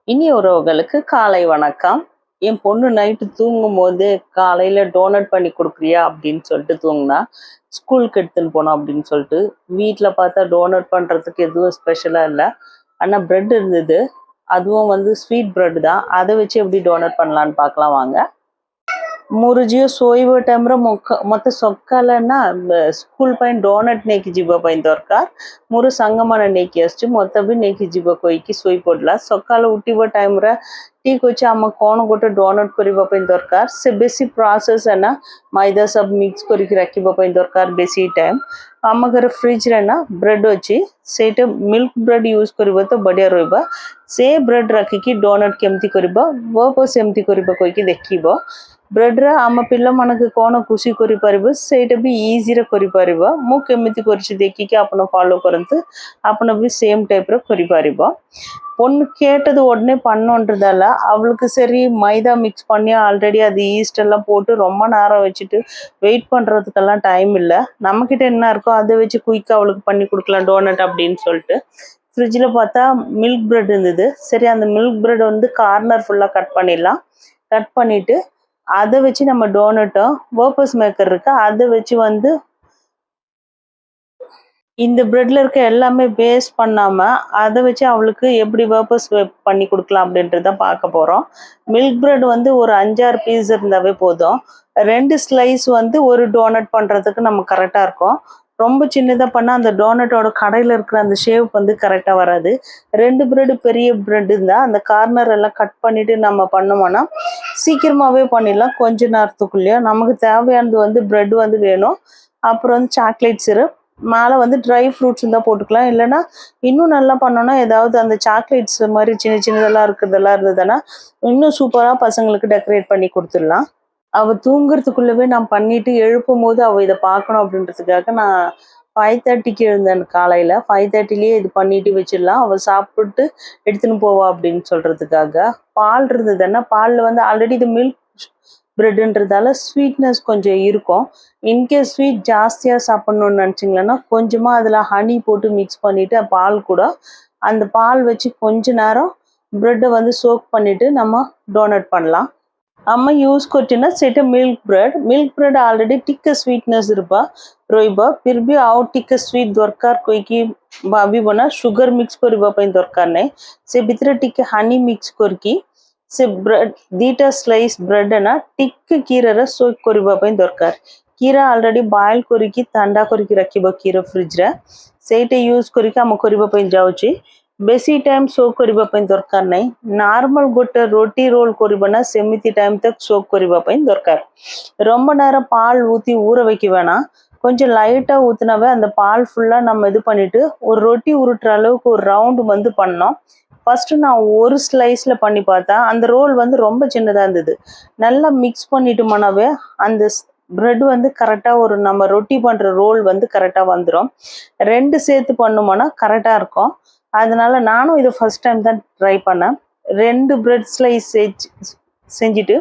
இனி உறவுகளுக்கு காலை வணக்கம். என் பொண்ணு நைட்டு தூங்கும்போது காலையில டோனட் பண்ணி கொடுக்குறியா அப்படின்னு சொல்லிட்டு தூங்குனா, ஸ்கூலுக்கு எடுத்துன்னு போனோம் அப்படின்னு சொல்லிட்டு. வீட்டில் பார்த்தா டோனட் பண்ணுறதுக்கு எதுவும் ஸ்பெஷலாக இல்லை. ஆனால் பிரெட் இருந்தது. அதுவும் வந்து ஸ்வீட் பிரெட் தான். அதை வச்சு எப்படி டோனட் பண்ணலான்னு பார்க்கலாம் வாங்க. ମୋର ଝିଅ ଶୋଇବା ଟାଇମ୍ରେ ମୋତେ ସକାଳେ ନା ସ୍କୁଲ ପାଇଁ ଡୋନଟ୍ ନେଇକି ଯିବା ପାଇଁ ଦରକାର। ମୋର ସାଙ୍ଗମାନେ ନେଇକି ଆସିଛି, ମୋତେ ବି ନେଇକି ଯିବ କହିକି ଶୋଇପଡ଼ିଲା। ସକାଳୁ ଉଠିବା ଟାଇମ୍ରେ ଠିକ୍ ଅଛି, ଆମେ କ'ଣ ଗୋଟେ ଡୋନଟ୍ କରିବା ପାଇଁ ଦରକାର। ସେ ବେଶୀ ପ୍ରୋସେସ୍ ନା ମଇଦା ସବୁ ମିକ୍ସ କରିକି ରଖିବା ପାଇଁ ଦରକାର ବେଶୀ ଟାଇମ୍। ଆମ ଘରେ ଫ୍ରିଜ୍ରେ ନା ବ୍ରେଡ୍ ଅଛି, ସେଇଟା ମିଲ୍କ ବ୍ରେଡ୍ ୟୁଜ୍ କରିବ ତ ବଢ଼ିଆ ରହିବ। ସେ ବ୍ରେଡ୍ ରଖିକି ଡୋନଟ୍ କେମିତି କରିବ, ସେମିତି କରିବ କହିକି ଦେଖିବ। ବ୍ରେଡ୍ରେ ଆମ ପିଲାମାନଙ୍କୁ କ'ଣ ଖୁସି କରିପାରିବ ସେଇଟା ବି ஈஸியாக କରିପାରିବ। ମୁଁ କେମିତି କରିଛି ଦେଖିକି ଆପଣ ஃபாலோ କରନ୍ତୁ, ଆପଣ ବି சேம் டைப்ல କରିପାରିବ। பொண்ணு கேட்டது உடனே பண்ணோன்றதால அவளுக்கு சரி மைதா மிக்ஸ் பண்ணி ஆல்ரெடி அது ஈஸ்ட் எல்லாம் போட்டு ரொம்ப நேரம் வச்சுட்டு வெயிட் பண்ணுறதுக்கெல்லாம் டைம் இல்லை। நம்மக்கிட்ட என்ன இருக்கோ அதை வச்சு குயிக்காக அவளுக்கு பண்ணி கொடுக்கலாம் டோனட் அப்படின்னு சொல்லிட்டு ஃப்ரிட்ஜில் பார்த்தா மில்க் பிரெட் இருந்தது। சரி, அந்த மில்க் பிரெட் வந்து கார்னர் ஃபுல்லாக கட் பண்ணிடலாம்। கட் பண்ணிவிட்டு அதை வச்சு நம்ம டோனட்டும் வேப்பர்ஸ் மேக்கர் இருக்கு, அதை வச்சு வந்து இந்த பிரெட்ல இருக்க எல்லாமே வேஸ்ட் பண்ணாம அதை வச்சு அவளுக்கு எப்படி வேப்பர்ஸ் பண்ணி கொடுக்கலாம் அப்படின்றத பார்க்க போறோம்। மில்க் பிரெட் வந்து ஒரு 5-6 பீஸ் இருந்தாவே போதும்। 2 ஸ்லைஸ் வந்து ஒரு டோனட் பண்றதுக்கு நம்ம கரெக்டா இருக்கும்। ரொம்ப சின்னதாக பண்ணால் அந்த டோனட்டோட கடையில் இருக்கிற அந்த ஷேப் வந்து கரெக்டாக வராது। 2 பிரெட் பெரிய பிரெட் இருந்தால் அந்த கார்னர் எல்லாம் கட் பண்ணிட்டு நம்ம பண்ணோம்னா சீக்கிரமாகவே பண்ணிடலாம், கொஞ்ச நேரத்துக்குள்ளேயே। நமக்கு தேவையானது வந்து பிரெட் வந்து வேணும், அப்புறம் வந்து சாக்லேட் சிரப், மேலே வந்து ட்ரை ஃப்ரூட்ஸ் இருந்தால் போட்டுக்கலாம்। இல்லைன்னா இன்னும் நல்லா பண்ணோன்னா ஏதாவது அந்த சாக்லேட்ஸ் மாதிரி சின்ன சின்னதெல்லாம் இருக்கிறதெல்லாம் இருந்ததுன்னா இன்னும் சூப்பராக பசங்களுக்கு டெக்கரேட் பண்ணி கொடுத்துடலாம்। அவள் தூங்குறதுக்குள்ளவே நான் பண்ணிட்டு எழுப்பும் போது அவள் இதை பார்க்கணும் அப்படின்றதுக்காக நான் 5:30க்கு எழுந்தேன் காலையில்। 5:30லேயே இது பண்ணிட்டு வச்சிடலாம், அவள் சாப்பிட்டு எடுத்துன்னு போவா அப்படின்னு சொல்கிறதுக்காக। பால் இருந்ததுன்னா பாலில் வந்து ஆல்ரெடி இது மில்க் பிரெட்ன்றதால ஸ்வீட்னஸ் கொஞ்சம் இருக்கும்। இன்கேஸ் ஸ்வீட் ஜாஸ்தியாக சாப்பிட்ணுன்னு நினச்சிங்களேன்னா கொஞ்சமாக அதில் ஹனி போட்டு மிக்ஸ் பண்ணிவிட்டு பால் கூட அந்த பால் வச்சு கொஞ்ச நேரம் பிரெட்டை வந்து சோக் பண்ணிவிட்டு நம்ம டோனட் பண்ணலாம்। अम्मा यूज करना सेटा milk bread already tikka sweetness रहा फिर भी आउ टिक्का स्वीट दरकार कोई की भाभी बना शुगर मिक्स करबा पई दरकार नहीं। से भितर टिके हनी मिक्स करकी से ब्रेड दीटा स्लाइस ब्रेड ना टिक्के कीरा सोक करबा पई दरकार। कीरा ऑलरेडी बॉयल करकी ठंडा करके रखिबा कीरा फ्रिज रे, सेटा यूज करके हम करबा पई जाउची। बेसी टाइम सोक करबा पई दरकार नहीं। नॉर्मल गोटे रोटी रोल करबना सेमिति टाइम तक सोक करबा पई दरकार। ரொம்ப நேரம் பால் ஊத்தி ஊற வைக்க வேணாம், கொஞ்சம் லைட்டா ஊத்துனாவே அந்த பால் ஃபுல்லா நம்ம இது பண்ணிட்டு ஒரு ரொட்டி உருட்டுற அளவுக்கு ஒரு ரவுண்ட் வந்து பண்ணோம்। ஃபர்ஸ்ட் நான் ஒரு ஸ்லைஸ்ல பண்ணி பார்த்தேன், அந்த ரோல் வந்து ரொம்ப சின்னதா இருந்தது। நல்லா மிக்ஸ் பண்ணிட்டோம்னாவே அந்த பிரெட் வந்து கரெக்டாக ஒரு நம்ம ரொட்டி பண்ணுற ரோல் வந்து கரெக்டாக வந்துடும்। 2 சேர்த்து பண்ணோம்னா கரெக்டாக இருக்கும்। அதனால நானும் இதை ஃபர்ஸ்ட் டைம் தான் ட்ரை பண்ணேன்। 2 பிரெட் ஸ்லைஸ் செஞ்சுட்டு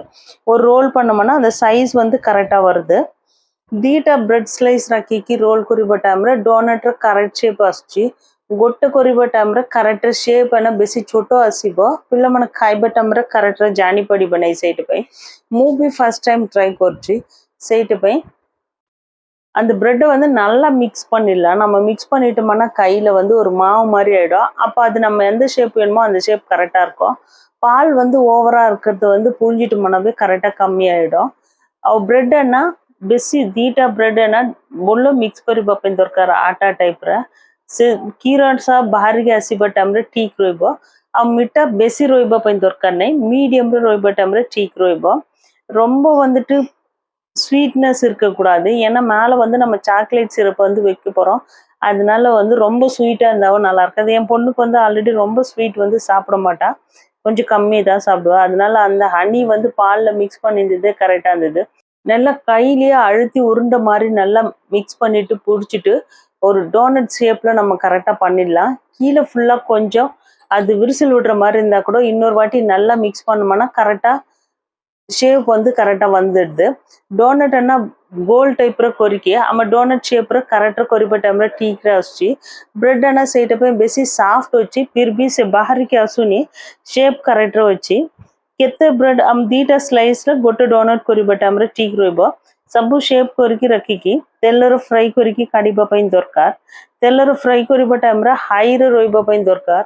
ஒரு ரோல் பண்ணோம்னா அந்த சைஸ் வந்து கரெக்டாக வருது। ଦୁଇଟା ବ୍ରେଡ୍ ସ୍ଲାଇସ୍ ରଖିକି ରୋଲ୍ କରିବା ଟାଇମ୍ରେ ଡୋନଟ୍ର କରେକ୍ଟ ସେପ୍ ଆସୁଛି। ଗୋଟେ କରିବା ଟାଇମ୍ରେ କରେକ୍ଟ ସେପ୍ ନା ବେଶୀ ଛୋଟ ଆସିବ, ପିଲାମାନେ ଖାଇବା ଟାଇମ୍ରେ କରେକ୍ଟରେ ଜାଣିପାରିବେ ନାହିଁ। ସେଇଥିପାଇଁ ମୁଁ ବି ଫାର୍ଷ୍ଟ டைம் ட்ரை କରୁଛି। ସେଇଥିପାଇଁ அந்த பிரெட்டை வந்து நல்லா மிக்ஸ் பண்ணிடலாம்। நம்ம மிக்ஸ் பண்ணிட்டோம்னா கையில் வந்து ஒரு மாவு மாதிரி ஆகிடும்। அப்போ அது நம்ம எந்த ஷேப் வேணுமோ அந்த ஷேப் கரெக்டாக இருக்கும்। பால் வந்து ஓவராக இருக்கிறது வந்து புழிஞ்சிட்டோம்னாவே கரெக்டாக கம்மியாயிடும்। ଆଉ ବ୍ରେଡ୍ ନା ବେଶୀ 2ଟା ବ୍ରେଡ୍ ନା ଭଲ ମିକ୍ସ କରିବା ପାଇଁ ଦରକାର ଆଟା ଟାଇପ୍ର। ସେ କ୍ଷୀର ସହ ବାହାରିକି ଆସିବା ଟାଇମ୍ରେ ଠିକ୍ ରହିବ। ଆଉ ମିଠା ବେଶୀ ରହିବା ପାଇଁ ଦରକାର ନାହିଁ, மீடியம்ல ରହିବା ଟାଇମ୍ରେ ଠିକ୍ ରହିବ। ரொம்ப வந்துட்டு ஸ்வீட்னஸ் இருக்கக்கூடாது, ஏன்னா மேலே வந்து நம்ம சாக்லேட் சிரப் வந்து வைக்க போகிறோம்। அதனால வந்து ரொம்ப ஸ்வீட்டாக இருந்தாலும் நல்லா இருக்காது। என் பொண்ணுக்கு வந்து ஆல்ரெடி ரொம்ப ஸ்வீட் வந்து சாப்பிட மாட்டா, கொஞ்சம் கம்மி தான் சாப்பிடுவா। அதனால அந்த ஹனி வந்து பாலில் மிக்ஸ் பண்ணியிருந்தது கரெக்டாக இருந்தது। நல்லா கையிலேயே அழுத்தி உருண்டை மாதிரி நல்லா மிக்ஸ் பண்ணிட்டு பிடிச்சிட்டு ஒரு டோனட் ஷேப்பில் நம்ம கரெக்டாக பண்ணிடலாம்। கீழே ஃபுல்லாக கொஞ்சம் அது விரிசல் விடுற மாதிரி இருந்தால் கூட இன்னொரு வாட்டி நல்லா மிக்ஸ் பண்ணோம்னா கரெக்டாக शेप வந்து கரெக்டா வந்துடுது डोनट ಅನ್ನ ಗೋಲ್ ಟೈಪ್ ರ ಕೊರಿಕೆ ಆಮ ಡೋನಟ್ ಶೇಪ್ ರ ಕರೆಕ್ಟ್ ಕೊರಿಬ ಟೈಮ್ ರ ठीक ರ ಆಸ್ಚಿ ಬ್ರೆಡ್ ಅನ್ನ ಸೈಟ್ पे बेसी सॉफ्ट होची फिर भी से बाहर के आसुनी शेप करेक्ट ರ होची केते ब्रेड हम दीटा स्लाइस ರ गोटे डोनट कोरिबा टाइम रे ठीक रहबो सबु शेप करके रखिकी तेलर फ्राई करके काढिबा पई दरकार तेलर फ्राई करिबा टाइम रे हाई रे रोइबा पई दरकार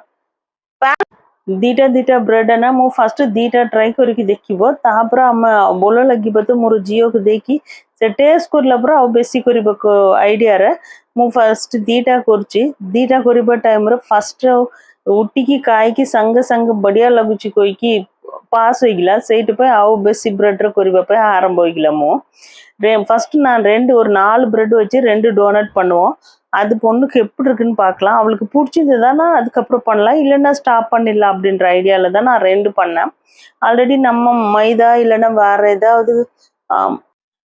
दीटा दीटा ब्रेड ना मु फर्स्ट दीटा ट्राई करके देखिबो तापर हम बोलो लगिबो तो मोर जियो को देखि से टेस्ट करला पर आ बेसी करिबो आईडिया रे मु फर्स्ट दीटा करची दीटा करिबा टाइम रे फर्स्ट उठी की काय की संग संग बढ़िया लगुची कोई की पास होइगला सेट पे आ बेसी ब्रेड रे करिबा पे आरंभ होइगला मु फर्स्ट நான் ரெண்டு ஒரு 4 பிரெட் வச்சு ரெண்டு டோனட் பண்ணுவோம் அது பொண்ணுக்கு எப்படி இருக்குன்னு பார்க்கலாம் அவளுக்கு பிடிச்சதுதானா அதுக்கப்புறம் பண்ணலாம் இல்லைன்னா ஸ்டாப் பண்ணிடலாம் அப்படின்ற ஐடியால தான் நான் ரெண்டு பண்ணேன் ஆல்ரெடி நம்ம மைதா இல்லைன்னா வேற ஏதாவது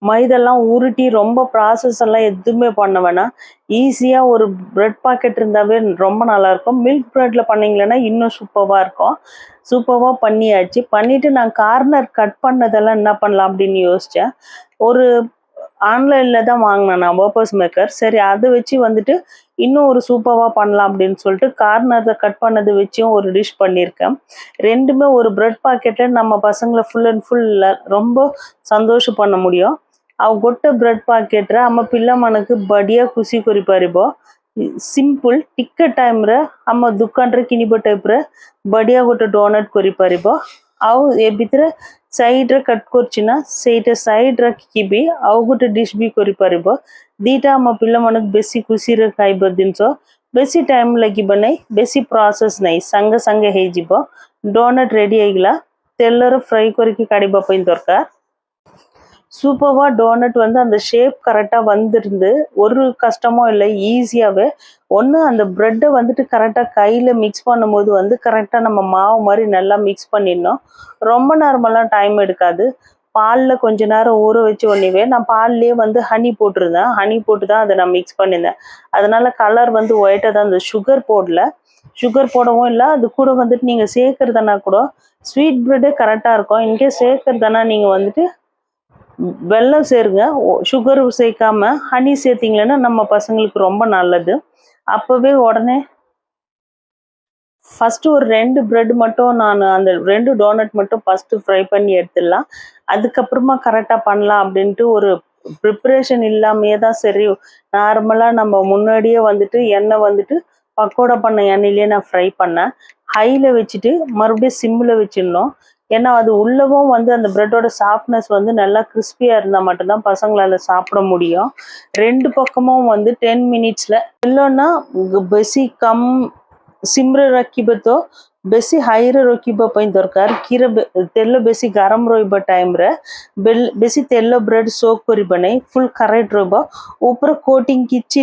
மைதெல்லாம் உருட்டி ரொம்ப ப்ராசஸ் எல்லாம் எதுவுமே பண்ண வேணாம் ஈஸியா ஒரு பிரெட் பாக்கெட் இருந்தாவே ரொம்ப நல்லா இருக்கும் மில்க் பிரெட்ல பண்ணீங்கன்னா இன்னும் சூப்பரா இருக்கும் சூப்பரா பண்ணியாச்சு பண்ணிட்டு நான் கார்னர் கட் பண்ணதெல்லாம் என்ன பண்ணலாம் அப்படின்னு யோசிச்சேன் ஒரு ஆன்லைன்ல தான் வாங்கினேன் நான் பர்பஸ் மேக்கர் சரி அதை வச்சு வந்துட்டு இன்னும் ஒரு சூப்பரா பண்ணலாம் அப்படின்னு சொல்லிட்டு கார்னரை கட் பண்ணது வச்சும் ஒரு டிஷ் பண்ணியிருக்கேன் ரெண்டுமே ஒரு பிரெட் பாக்கெட்ல நம்ம பசங்களை ஃபுல் அண்ட் ஃபுல் ரொம்ப சந்தோஷம் பண்ண முடியும் ଆଉ ଗୋଟେ ବ୍ରେଡ୍ ପ୍ୟାକେଟ୍ରେ ଆମ ପିଲାମାନଙ୍କୁ ବଢ଼ିଆ ଖୁସି କରିପାରିବ ସିମ୍ପଲ୍ ଟିକେ ଟାଇମ୍ରେ ଆମ ଦୋକାନରେ କିଣିବା ଟାଇପ୍ରେ ବଢ଼ିଆ ଗୋଟେ ଡୋନଟ୍ କରିପାରିବ ଆଉ ଏ ଭିତରେ ସାଇଡ଼୍ରେ କଟ୍ କରୁଛି ନା ସେଇଟା ସାଇଡ଼୍ ରଖିକି ବି ଆଉ ଗୋଟେ ଡିଶ୍ ବି କରିପାରିବ ଦୁଇଟା ଆମ ପିଲାମାନଙ୍କୁ ବେଶୀ ଖୁସିରେ ଖାଇବା ଜିନିଷ ବେଶୀ ଟାଇମ୍ ଲାଗିବ ନାହିଁ ବେଶୀ ପ୍ରୋସେସ୍ ନାହିଁ ସାଙ୍ଗେ ସାଙ୍ଗେ ହେଇଯିବ ଡୋନଟ୍ ରେଡ଼ି ହେଇଗଲା ତେଲରେ ଫ୍ରାଇ କରିକି କାଢ଼ିବା ପାଇଁ ଦରକାର சூப்பர்வா டோனட் வந்து அந்த ஷேப் கரெக்டாக வந்துருந்து ஒரு கஷ்டமும் இல்லை ஈஸியாகவே ஒன்று அந்த ப்ரெட்டை வந்துட்டு கரெக்டாக கையில் மிக்ஸ் பண்ணும்போது வந்து கரெக்டாக நம்ம மாவு மாதிரி நல்லா மிக்ஸ் பண்ணிடணும் ரொம்ப நேரமெல்லாம் டைம் எடுக்காது பாலில் கொஞ்ச நேரம் ஊற வச்சு ஒன்றிவே நான் பால்லேயே வந்து ஹனி போட்டிருந்தேன் ஹனி போட்டு தான் அதை நான் மிக்ஸ் பண்ணியிருந்தேன் அதனால கலர் வந்து ஒயிட்டாக தான் அந்த சுகர் போடல சுகர் போடவும் இல்லை அது கூட வந்துட்டு நீங்கள் சேர்க்குறதுனா கூட ஸ்வீட் ப்ரெட்டே கரெக்டாக இருக்கும் இன்கேஸ் சேர்க்குறதுனா நீங்கள் வந்துட்டு வெல்லம் சேருங்க சுகர் சேர்க்காம ஹனி சேர்த்தீங்கன்னா நம்ம பசங்களுக்கு ரொம்ப நல்லது அப்பவே உடனே ஃபர்ஸ்ட் ஒரு 2 பிரெட் மட்டும் நான் அந்த 2 டோனட் மட்டும் ஃபர்ஸ்ட் ஃப்ரை பண்ணி எடுத்துடலாம் அதுக்கப்புறமா கரெக்டாக பண்ணலாம் அப்படின்ட்டு ஒரு ப்ரிப்பரேஷன் இல்லாமையே தான் சரி நார்மலாக நம்ம முன்னாடியே வந்துட்டு எண்ணெய் வந்துட்டு பக்கோடா பண்ண எண்ணெயிலேயே நான் ஃப்ரை பண்ணேன் ஹையில் வச்சுட்டு மறுபடியும் சிம்மில் வச்சிடணும் ஏன்னா அது உள்ளவும் வந்து அந்த பிரெட்டோட சாஃப்ட்னஸ் வந்து நல்லா கிறிஸ்பியாக இருந்தால் மட்டும்தான் பசங்களால் சாப்பிட முடியும் ரெண்டு பக்கமும் வந்து 10 மினிட்ஸில் இல்லைன்னா பெசி கம் ସିମ୍ରେ ରଖିବେ ତ ବେଶୀ ହାଇରେ ରଖିବା ପାଇଁ ଦରକାର କ୍ଷୀର ତେଲ ବେଶୀ ଗରମ ରହିବା ଟାଇମ୍ରେ ବେଶୀ ତେଲ ବ୍ରେଡ୍ ସୋକ୍ କରିବା ନାହିଁ ଫୁଲ୍ କରେକ୍ଟ ରହିବ ଉପରେ କୋଟିଂ କିଛି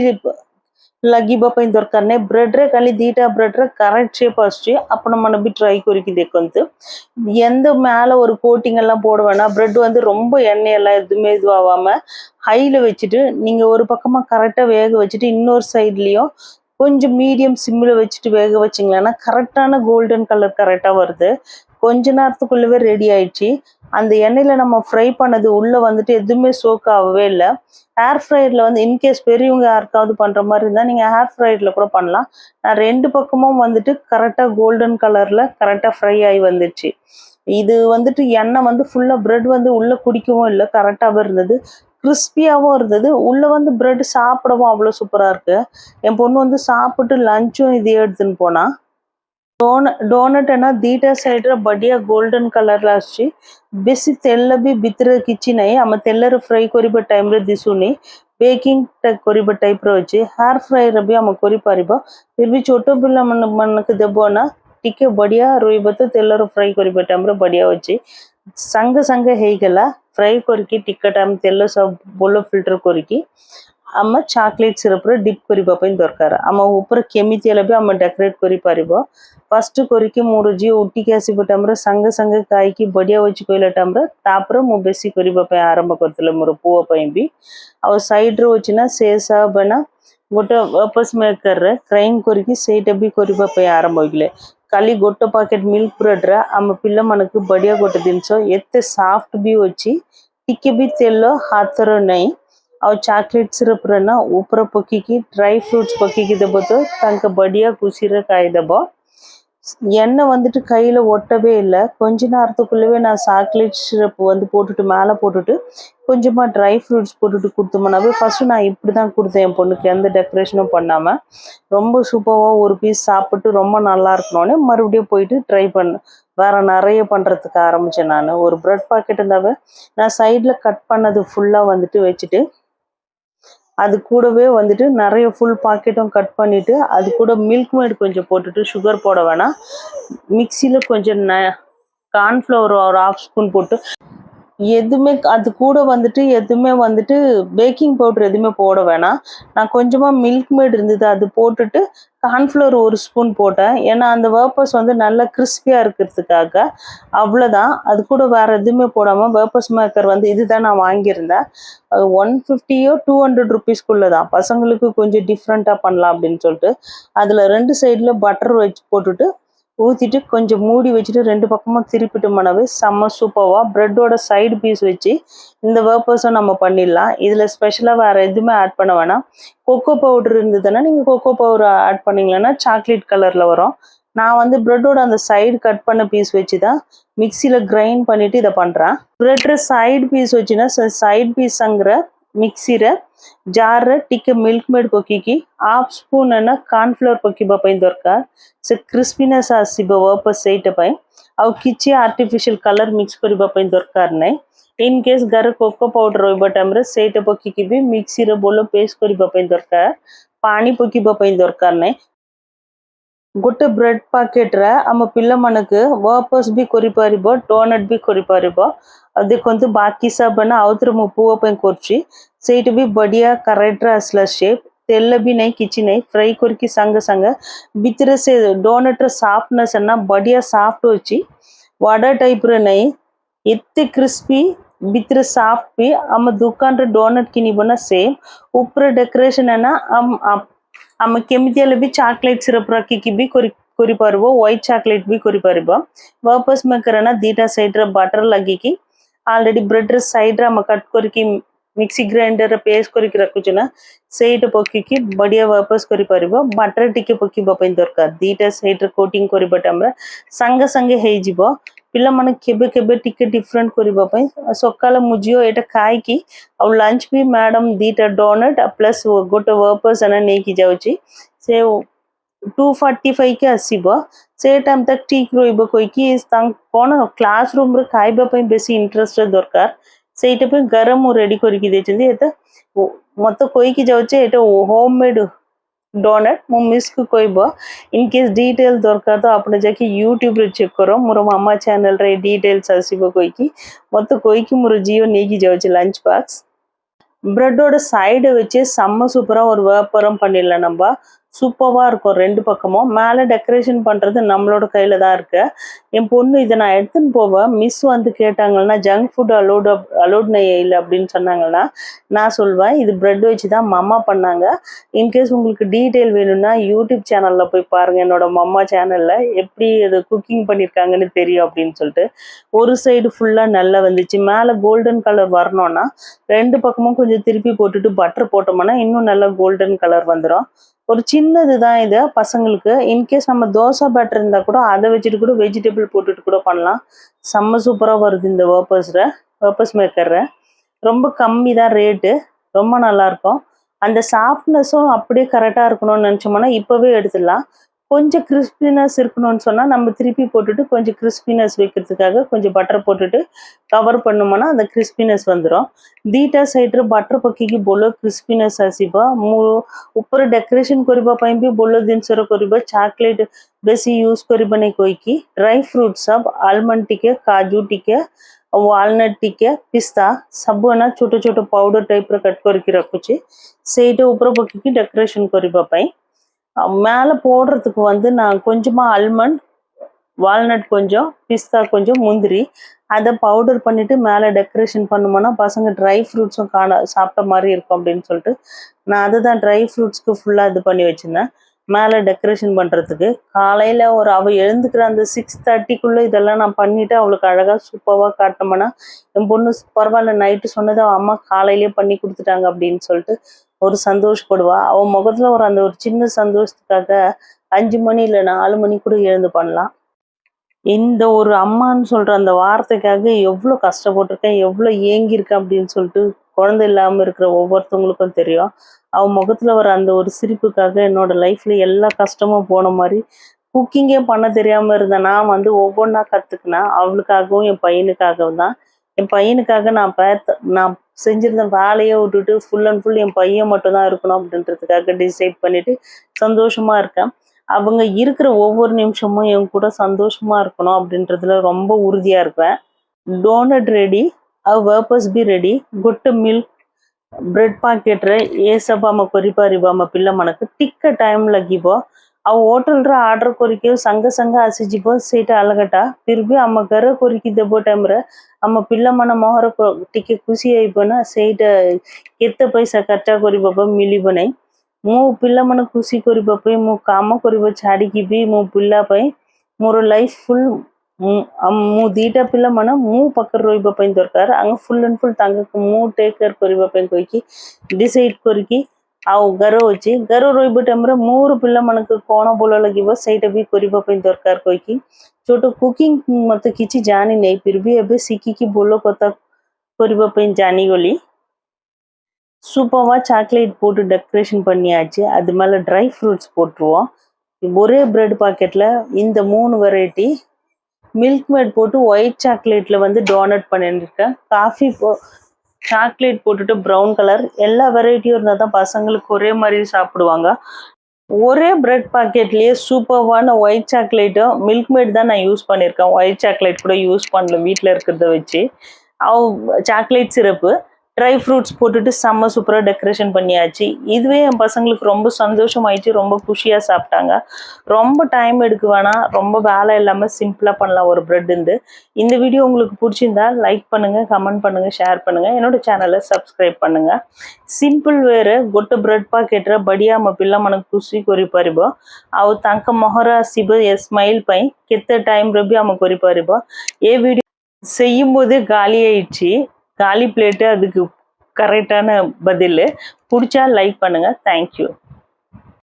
ଲାଗିବା ପାଇଁ ଦରକାର ନାହିଁ ବ୍ରେଡ୍ରେ ଖାଲି ଦୁଇଟା ବ୍ରେଡ୍ରେ கரெக்ட் ஷேப் ஆச்சு அப்போ நம்ம போய் ட்ரை କରିକି ଦେଖନ୍ତୁ எந்த மேலே ஒரு கோட்டிங் எல்லாம் போட வேணாம் பிரெட் வந்து ரொம்ப எண்ணெயெல்லாம் எதுவுமே இதுவாகாமல் ஹையில் வச்சுட்டு நீங்கள் ஒரு பக்கமாக கரெக்டாக வேக வச்சுட்டு இன்னொரு சைட்லேயும் கொஞ்சம் மீடியம் சிம்மில் வச்சுட்டு வேக வச்சிங்களேன்னா கரெக்டான கோல்டன் கலர் கரெக்டாக வருது கொஞ்ச நேரத்துக்குள்ளவே ரெடி ஆயிடுச்சு அந்த எண்ணெயில் நம்ம ஃப்ரை பண்ணது உள்ளே வந்துட்டு எதுவுமே சோக் ஆகவே இல்லை ஏர் ஃப்ரையரில் வந்து இன்கேஸ் பெரியவங்க யாருக்காவது பண்ணுற மாதிரி இருந்தால் நீங்கள் ஏர் ஃப்ரையரில் கூட பண்ணலாம் நான் ரெண்டு பக்கமும் வந்துட்டு கரெக்டாக கோல்டன் கலரில் கரெக்டாக ஃப்ரை ஆகி வந்துடுச்சு இது வந்துட்டு எண்ணெய் வந்து ஃபுல்லாக பிரெட் வந்து உள்ளே குடிக்கவும் இல்லை கரெக்டாகவே இருந்தது கிறிஸ்பியாகவும் இருந்தது உள்ளே வந்து பிரெட் சாப்பிடவும் அவ்வளோ சூப்பராக இருக்குது என் பொண்ணு வந்து சாப்பிட்டு லஞ்சும் இது எடுத்துன்னு போனால் डोनट है ना दीटा साइड रे बढ़िया गोल्डन कलर आछि बेसी तेल भी भीतर किछि नहीं हम तेलर फ्राई करिबा टाइम रे दिसुनी बेकिंग करिबा टाइप रो अछि हेयर फ्राई रे भी हम करि परिबो फिर भी छोटो पिला मन के देबो ना टिके बढ़िया रोइबो तो तेलर फ्राई करिबा टाइम रे बढ़िया अछि संग संग हे गेला फ्राई करके टिके टाइम तेल सब बोलो फिल्टर करके आम चॉकलेट सिरप रे डिप करिबा पई दरकार आम ऊपर केमिकल भी आम डेकोरेट करि परिबो फर्स्ट करके मोर जी उठिक आसब टाइम संगे संगे खाई बढ़िया अच्छी कहला टाइम तापर मु बेसी करने आरंभ करते मोर पुओं भी आ सैड्रे अच्छी ना से सब ना गोटे वापस मेकर क्राइंग करके भी करने आरंभ हो खाली गोटे पैकेट मिल्क ब्रेड रे आम पिला मानक बढ़िया गोटे जिनस एते सॉफ्ट भी अच्छी टिके भी तेल हाथ नहीं आ चॉकलेट सिरप रे ना ऊपर पकी ड्राई फ्रूट्स पकी देव तो बढ़िया खुशी रे खाई देव எண்ணெய் வந்துட்டு கையில ஒட்டவே இல்லை. கொஞ்ச நேரத்துக்குள்ளவே நான் சாக்லேட் சிரப் வந்து போட்டுட்டு மேலே போட்டுட்டு கொஞ்சமா ட்ரை ஃப்ரூட்ஸ் போட்டுட்டு கொடுத்தோம்னாவே ஃபர்ஸ்ட் நான் இப்படி தான் கொடுத்தேன் என் பொண்ணுக்கு, எந்த டெக்கரேஷனும் பண்ணாம. ரொம்ப சூப்பராக ஒரு பீஸ் சாப்பிட்டு ரொம்ப நல்லா இருக்கணும்னு மறுபடியும் போயிட்டு ட்ரை பண்ண வேற நிறைய பண்றதுக்கு ஆரம்பிச்சேன். நான் ஒரு பிரெட் பாக்கெட் இருந்தாவே நான் சைட்ல கட் பண்ணது ஃபுல்லா வந்துட்டு வச்சுட்டு அது கூடவே வந்துட்டு நிறைய ஃபுல் பாக்கெட்டும் கட் பண்ணிட்டு அது கூட மில்க் மேட் கொஞ்சம் போட்டுட்டு சுகர் போட வேணாம், மிக்சியில் கொஞ்சம் கார்ன்ஃப்ளவர் ஒரு 1/2 ஸ்பூன் போட்டு எதுவுமே அது கூட வந்துட்டு எதுவுமே வந்துட்டு பேக்கிங் பவுடர் எதுவுமே போட வேணாம். நான் கொஞ்சமாக மில்க் மேட் இருந்தது அது போட்டுட்டு கார்ன்ஃப்ளவர் 1 ஸ்பூன் போட்டேன். ஏன்னா அந்த வேப்பர்ஸ் வந்து நல்லா கிறிஸ்பியாக இருக்கிறதுக்காக. அவ்வளோதான், அது கூட வேறு எதுவுமே போடாமல் வேப்பர்ஸ் மேக்கர் வந்து இதுதான் நான் வாங்கியிருந்தேன். அது 150 200 ருபீஸ்க்குள்ளே தான். பசங்களுக்கு கொஞ்சம் டிஃப்ரெண்ட்டாக பண்ணலாம் அப்படின்னு சொல்லிட்டு அதில் 2 சைடில் பட்டர் வச்சு போட்டுட்டு ஊற்றிட்டு கொஞ்சம் மூடி வச்சுட்டு 2 பக்கமும் திருப்பிட்டோம்னாவே செம்ம சூப்பராக ப்ரெட்டோட சைடு பீஸ் வச்சு இந்த வேப்பர்ஸும் நம்ம பண்ணிடலாம். இதில் ஸ்பெஷலாக வேறு எதுவுமே ஆட் பண்ண வேணாம். கொக்கோ பவுடர் இருந்ததுன்னா நீங்கள் கொக்கோ பவுடர் ஆட் பண்ணிங்களன்னா சாக்லேட் கலரில் வரும். நான் வந்து ப்ரெட்டோட அந்த சைடு கட் பண்ண பீஸ் வச்சு தான் மிக்சியில் கிரைண்ட் பண்ணிவிட்டு இதை பண்ணுறேன். ப்ரெட்டை சைடு பீஸ் வச்சுன்னா சைடு பீஸுங்கிற ମିକ୍ସିରେ ଜାର୍ରେ ଟିକେ ମିଲ୍କ ମେଡ୍ ପକେଇକି 1/2 ସ୍ପୁନ୍ ନା କର୍ଣ୍ଣଫ୍ଲୋର୍ ପକେଇବା ପାଇଁ ଦରକାର। ସେ କ୍ରିସ୍ପିନେସ୍ ଆସିବ ୱାପସ୍ ସେଇଟା ପାଇଁ। ଆଉ କିଛି ଆର୍ଟିଫିସିଆଲ କଲର୍ ମିକ୍ସ କରିବା ପାଇଁ ଦରକାର ନାହିଁ। ଇନ୍ କେସ୍ ଘରେ କୋକୋ ପାଉଡର ରହିବା ଟାଇମ୍ରେ ସେଇଟା ପକେଇକି ବି ମିକ୍ସିରେ ଭଲ ପେଷ୍ଟ କରିବା ପାଇଁ ଦରକାର, ପାଣି ପକେଇବା ପାଇଁ ଦରକାର ନାହିଁ। ଗୋଟେ ବ୍ରେଡ୍ ପ୍ୟାକେଟ୍ରେ ଆମ ପିଲାମାନଙ୍କୁ ୱାପସ୍ ବି କରିପାରିବ, ଡୋନଟ୍ ବି କରିପାରିବ। ଆଉ ଦେଖନ୍ତୁ ବାକି ସବୁ ନା ଆଉଥରେ ମୋ ପୁଅ ପାଇଁ କରୁଛି, ସେଇଟା ବି ବଢ଼ିଆ କରେକ୍ଟରେ ଆସିଲା ସେପ୍। ତେଲ ବି ନାହିଁ କିଛି ନାହିଁ, ଫ୍ରାଏ କରିକି ସାଙ୍ଗେ ସାଙ୍ଗେ ଭିତରେ ସେ ଡୋନଟ୍ର ସଫ୍ଟନେସ୍ ନା ବଢ଼ିଆ ସଫ୍ଟ ଅଛି, ୱାଡା ଟାଇପ୍ର ନାହିଁ, ଏତେ କ୍ରିସ୍ପି ଭିତରେ ସଫ୍ଟ ବି। ଆମ ଦୋକାନରେ ଡୋନଟ୍ କିଣିବ ନା ସେମ୍ ଉପରେ ଡେକୋରେସନ୍ ନା ଆମେ କେମିତି ହେଲେ ବି ଚକୋଲେଟ୍ ସିରପ ରଖିକି ବି କରିପାରିବ, ହ୍ୱାଇଟ୍ ଚକୋଲେଟ୍ ବି କରିପାରିବ। ୱାପସ୍ ମେକର ନା 2ଟା ସାଇଡ୍ରେ ବଟର ଲାଗିକି ऑलरेडी ब्रेड साइड रे कट करके मिक्सी ग्राइंडर पेस्ट करके रखुଛୁ ना ସେଇଟା ପକେଇକି ବଢିଆ वापस କରି ପାରିବ। ବଟର ଟିକେ ପକେଇବା ପାଇଁ ଦରକାର, 2ଟା ସାଇଡରେ କୋଟିଂ କରିବା ଟାଇମ୍ରେ ସାଙ୍ଗେ ସାଙ୍ଗେ ହେଇଯିବ। ପିଲାମାନେ କେବେ କେବେ ଟିକେ ଡିଫରେଣ୍ଟ କରିବା ପାଇଁ ସକାଳେ ମୁଁ ଝିଅ ଏଇଟା ଖାଇକି ଆଉ ଲଞ୍ଚ ବି ମ୍ୟାଡମ 2ଟା ଡୋନଟ୍ ପ୍ଲସ୍ ଗୋଟେ ୱାପସ୍ ନେଇକି ଯାଉଛି। ସେ 2:45 के आसीबो, से टाइम तक ठीक रहिबो कहिकी कौन क्लास रूम रे खाइबा ପାଇଁ बेसी इंटरेस्ट दरकार, ସେଇଟା ପାଇଁ ଗରମ ମୁଁ ରେଡି କରିକି ଦେଇଛନ୍ତି। ଏଟା ମତେ କହିକି ଯାଉଛି ଏଟା ହୋମ ମେଡ୍ ଡୋନଟ୍। ମୁଁ ମିସ୍କୁ କହିବ ଇନ୍ କେସ୍ ଡିଟେଲ ଦରକାର ତ ଆପଣ ଯାଇକି ୟୁଟ୍ୟୁବରେ ଚେକ୍ କର, ମୋର ମାମା ଚ୍ୟାନେଲରେ ଡିଟେଲ୍ସ ଆସିବ କହିକି ମତେ କହିକି ମୋର ଝିଅ ନେଇକି ଯାଉଛି லஞ்ச் பாக்ஸ்। பிரெட்டோட சைடு வச்சு செம்ம சூப்பராக ஒரு வேப்பரம் பண்ணிடலாம் நம்ம, சூப்பராக இருக்கும்। 2 பக்கமும் மேலே டெக்கரேஷன் பண்ணுறது நம்மளோட கையில் தான் இருக்கு। என் பொண்ணு இதை நான் எடுத்துன்னு போவேன், மிஸ் வந்து கேட்டாங்கன்னா ஜங்க் ஃபுட் அலோடு இல்லை அப்படின்னு சொன்னாங்கன்னா நான் சொல்வேன் இது பிரெட் வச்சு தான் மம்மா பண்ணாங்க। இன்கேஸ் உங்களுக்கு டீட்டெயில் வேணும்னா யூடியூப் சேனலில் போய் பாருங்கள், என்னோட மம்மா சேனலில் எப்படி அது குக்கிங் பண்ணியிருக்காங்கன்னு தெரியும் அப்படின்னு சொல்லிட்டு। ஒரு சைடு ஃபுல்லாக நல்லா வந்துச்சு, மேலே கோல்டன் கலர் வரணும்னா 2 பக்கமும் கொஞ்சம் திருப்பி போட்டுட்டு பட்டர் போட்டோம்னா இன்னும் நல்லா கோல்டன் கலர் வந்துடும்। ஒரு சின்னது தான் இது பசங்களுக்கு, இன்கேஸ் நம்ம தோசை பேட்டர் இருந்தால் கூட அதை வச்சுட்டு கூட வெஜிடபிள் போட்டுட்டு கூட பண்ணலாம், செம்ம சூப்பராக வருது இந்த வேப்பஸ் மேக்கரில்। ரொம்ப கம்மி தான் ரேட்டு, ரொம்ப நல்லாயிருக்கும்। அந்த சாஃப்ட்னஸும் அப்படியே கரெக்டாக இருக்கணும்னு நினச்சோம்னா இப்போவே எடுத்துடலாம்। கொஞ்சம் கிறிஸ்பினஸ் இருக்கணும்னு சொன்னால் நம்ம திருப்பி போட்டுட்டு கொஞ்சம் கிறிஸ்பினஸ் வைக்கிறதுக்காக கொஞ்சம் பட்டர் போட்டுட்டு கவர் பண்ணோம்னா அந்த கிறிஸ்பினஸ் வந்துடும்। 2ଟା ସାଇଡ୍ରେ ବଟର ପକେଇକି ଭଲ କ୍ରିସ୍ପିନେସ୍ ଆସିବ। ମୁଁ ଉପରେ ଡେକୋରେସନ୍ କରିବା ପାଇଁ ବି ଭଲ ଜିନିଷର କରିବ, ଚକୋଲେଟ୍ ବେଶୀ ୟୁଜ୍ କରିବନି କହିକି ଡ୍ରାଇ ଫ୍ରୁଟ୍ ସବୁ ଆଲମଣ୍ଡ ଟିକେ, କାଜୁ ଟିକେ, वालनट टिके, पिस्ता सब ना छोट छोट पाउडर टाइप कट करके रखुची, ସେଇଟା ଉପରେ ପକେଇକି ଡେକୋରେସନ୍ କରିବା ପାଇଁ। மேலே போடுறதுக்கு வந்து நான் கொஞ்சமாக ஆல்மண்ட், வால்நட் கொஞ்சம், பிஸ்தா கொஞ்சம், முந்திரி அதை பவுடர் பண்ணிவிட்டு மேலே டெக்கரேஷன் பண்ணுமோன்னா பசங்க ட்ரை ஃப்ரூட்ஸும் சாப்பிட்ட மாதிரி இருக்கும் அப்படின்னு சொல்லிட்டு நான் அதை தான் ட்ரை ஃப்ரூட்ஸ்க்கு ஃபுல்லாக இது பண்ணி வச்சுருந்தேன்। மேலே டெக்கரேஷன் பண்ணுறதுக்கு. காலையில் அவள் எழுந்துக்கிற அந்த 6:30க்குள்ளே இதெல்லாம் நான் பண்ணிவிட்டு அவளுக்கு அழகாக சூப்பராக காட்டினோம்னா என் பொண்ணு பரவாயில்ல நைட்டு சொன்னதை அவள் அம்மா காலையிலேயே பண்ணி கொடுத்துட்டாங்க அப்படின்னு சொல்லிட்டு ஒரு சந்தோஷப்படுவா. அவன் முகத்தில் அந்த ஒரு சின்ன சந்தோஷத்துக்காக 5 மணி இல்லை 4 மணி கூட எழுந்து பண்ணலாம். இந்த ஒரு அம்மான்னு சொல்கிற அந்த வார்த்தைக்காக எவ்வளோ கஷ்டப்பட்டிருக்கேன், எவ்வளோ ஏங்கியிருக்கேன் அப்படின்னு சொல்லிட்டு குழந்தை இல்லாமல் இருக்கிற ஒவ்வொருத்தவங்களுக்கும் தெரியும். அவன் முகத்தில் அந்த ஒரு சிரிப்புக்காக என்னோட லைஃப்ல எல்லா கஷ்டமும் போன மாதிரி குக்கிங்கே பண்ண தெரியாமல் இருந்தேன். நான் ஒவ்வொன்றா கற்றுக்கினேன். அவளுக்காகவும் என் பையனுக்காகவும் தான். என் பையனுக்காக நான் செஞ்சிருந்த வேலையை விட்டுட்டு ஃபுல் அண்ட் ஃபுல் என் பையன் மட்டும் தான் இருக்கணும் அப்படின்றதுக்காக டிசைட் பண்ணிட்டு சந்தோஷமா இருக்கேன். அவங்க இருக்கிற ஒவ்வொரு நிமிஷமும் என் கூட சந்தோஷமா இருக்கணும் அப்படின்றதுல ரொம்ப உறுதியா இருப்பேன். Donut ready, purpose be ready, గుట్ట మిల్క్ ब्रेड पैकेट रे ये सब आम करें पिला मन को टिक टाइम लगे आ होटल रे आर्डर करिके संग संग आसीज सेटा अलगटा फिर भी आम घर करिकी देव टाइम रे आम पिला मन मोहर टिके खुशी आईबना सेटा केते पैसा खर्चा करबा मिलिब नै मो पिला मन खुशी करबा पे मो काम करबा छाड़ी की भी मो पिला पे मोर लाइफ फुल मु दीटा पिला मन मु पक्कर रोइबा पे दरकार अंग फुल एंड फुल तांग मु टेक केयर करबा पे कोइकी डिसाइड करकी आउ घर होची घर रोइबा टाइम रे मोर पिला मन को कोन बोल लगिबो सेटा भी करबा पे दरकार कोइकी छोटो कुकिंग मते किछि जानि नै फिर भी एबे सिकी की बोलो कथा करबा पे जानि गली சூப்பராக சாக்லேட் போட்டு டெக்கரேஷன் பண்ணியாச்சு. அது மேலே ட்ரை ஃப்ரூட்ஸ் போட்டுருவோம். ஒரே பிரெட் பாக்கெட்டில் இந்த 3 வெரைட்டி மில்க் மேட் போட்டு ஒயிட் சாக்லேட்டில் டோனட் பண்ணியிருக்கேன். சாக்லேட் போட்டுட்டு ப்ரௌன் கலர் எல்லா வெரைட்டியும் இருந்தால் தான் பசங்களுக்கு ஒரே மாதிரி சாப்பிடுவாங்க. ஒரே பிரெட் பாக்கெட்லேயே சூப்பர்வான ஒயிட் சாக்லேட்டும் மில்க் மேட் தான் நான் யூஸ் பண்ணியிருக்கேன். ஒயிட் சாக்லேட் கூட யூஸ் பண்ணல வீட்டில் இருக்கிறத வச்சு. சாக்லேட் சிரப்பு ட்ரை ஃப்ரூட்ஸ் போட்டுட்டு செம்ம சூப்பராக டெக்கரேஷன் பண்ணியாச்சு. இதுவே என் பசங்களுக்கு ரொம்ப சந்தோஷமாயிடுச்சு. ரொம்ப குஷியாக சாப்பிட்டாங்க. ரொம்ப டைம் எடுக்க வேணாம், ரொம்ப வேலை இல்லாமல் சிம்பிளாக பண்ணலாம் ஒரு பிரெட். இந்த வீடியோ உங்களுக்கு பிடிச்சிருந்தா லைக் பண்ணுங்கள், கமெண்ட் பண்ணுங்கள், ஷேர் பண்ணுங்கள், என்னோட சேனலை சப்ஸ்கிரைப் பண்ணுங்கள். ସିମ୍ପଲ୍ ୱେରେ ଗୋଟେ ବ୍ରେଡ୍ ପ୍ୟାକେଟ୍ରେ ବଢ଼ିଆ ଆମ ପିଲାମାନଙ୍କୁ ଖୁସି କରିପାରିବ ଆଉ ତାଙ୍କ ମୁହଁରେ ଆସିବ ଏ ସ୍ମାଇଲ୍ ପାଇଁ କେତେ ଟାଇମ୍ରେ ବି ଆମେ କରିପାରିବ. ଏ வீடியோ செய்யும் போதே காலி ஆயிடுச்சு. காலி பிளேட்டு அதுக்கு கரெக்டான பதில். பிடிச்சா லைக் பண்ணுங்க. தேங்க்யூ.